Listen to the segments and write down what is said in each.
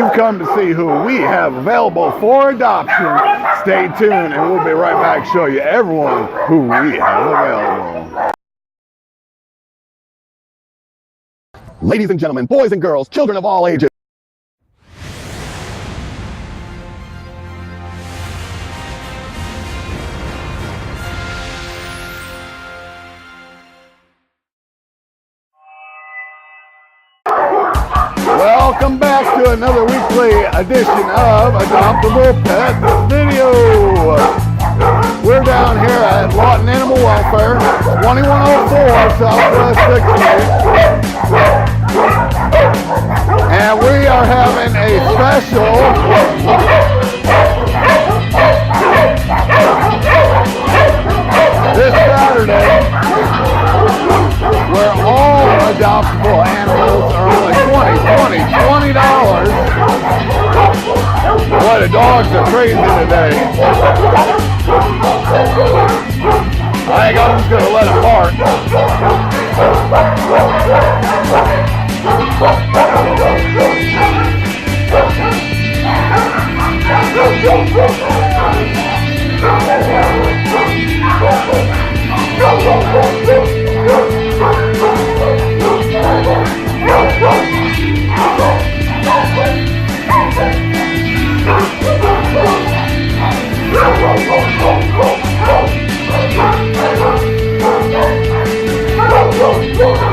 You've come to see who we have available for adoption. Stay tuned and we'll be right back to show you everyone who we have available. Ladies and gentlemen, boys and girls, children of all ages. Welcome back to another weekly edition of Adoptable Pet Video. We're down here at Lawton Animal Welfare, 2104 Southwest 6th Street. And we are having a special this Saturday where all adoptable animals are only $20. Boy, the dogs are crazy today. I think I'm just going to let them bark.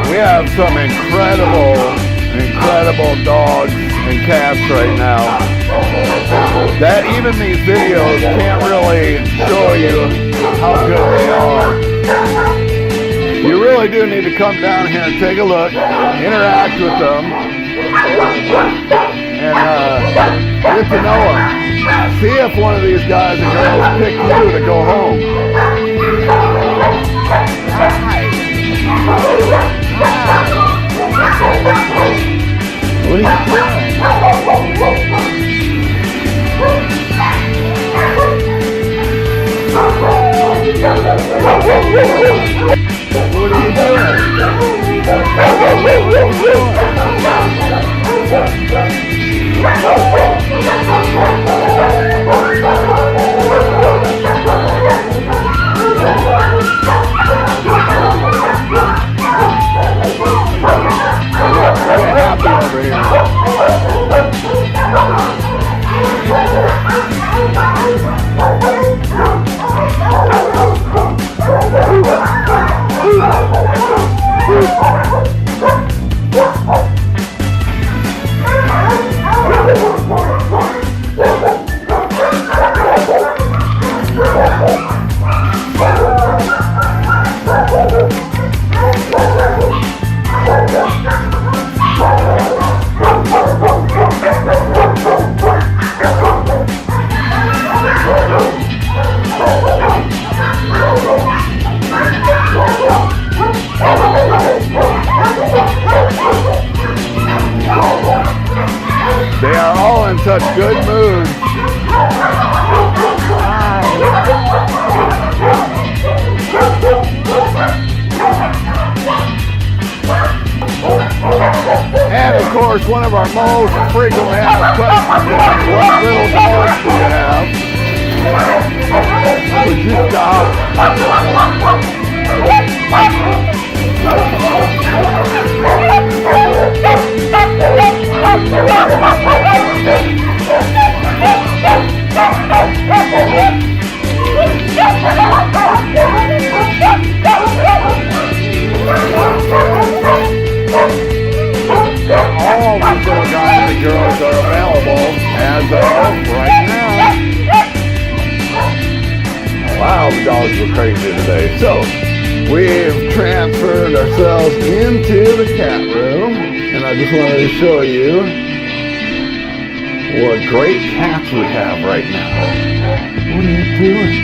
We have some incredible dogs and cats right now that even these videos can't really show you how good they are. You really do need to come down here and take a look, interact with them, and get to know them. See if one of these guys and girls pick you to go home. Hi. What are you doing? What are you over here. They are all in such good mood. And of course, one of our most frequently asked questions is, what little dogs do you have? Would you stop? All these little guys and girls are available as of right now. Wow, the dogs were crazy today. So, we've transferred ourselves into the cat room, and I just wanted to show you what great cats we have right now. What are you doing?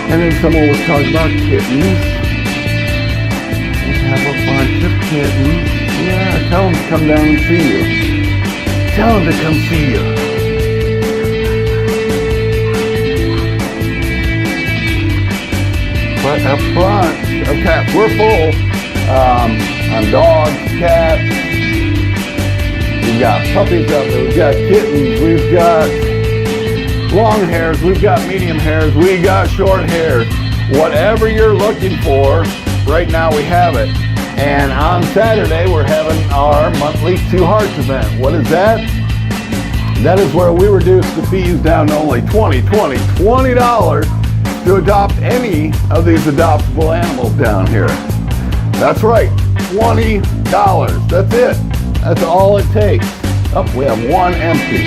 And then someone was talking about kittens. We have a bunch of kittens. Yeah, tell them to come down and see you. Tell them to come see you. But a bunch of cats. We're full. on dogs, cats. We've got puppies out there. We've got kittens. We've got long hairs. We've got medium hairs. We got short hairs. Whatever you're looking for, right now we have it. And on Saturday, we're having our monthly Two Hearts event. What is that? That is where we reduce the fees down to only $20 to adopt any of these adoptable animals down here. That's right, $20. That's it. That's all it takes. Oh, we have one empty.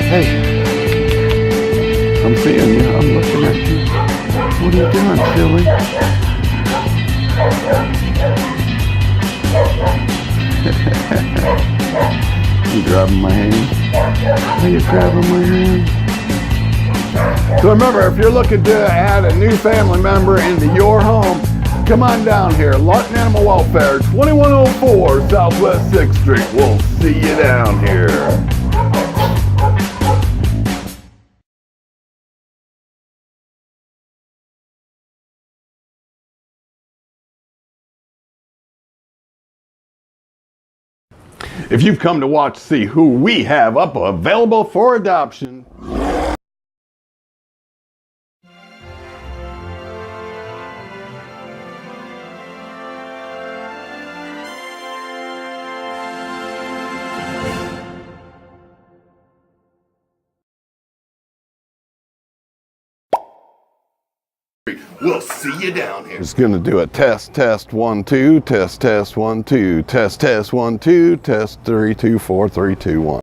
Hey, I'm seeing you. I'm looking at you. What are you doing, silly? You grabbing my hand? Are you grabbing my hand? So remember, if you're looking to add a new family member into your home, come on down here. Lawton Animal Welfare, 2104 Southwest 6th Street. We'll see you down here. If you've come to watch to see who we have up available for adoption, we'll see you down here. Just gonna do a test 1 2, test 1 2, test 1 2, test 3 2 4 3 2 1.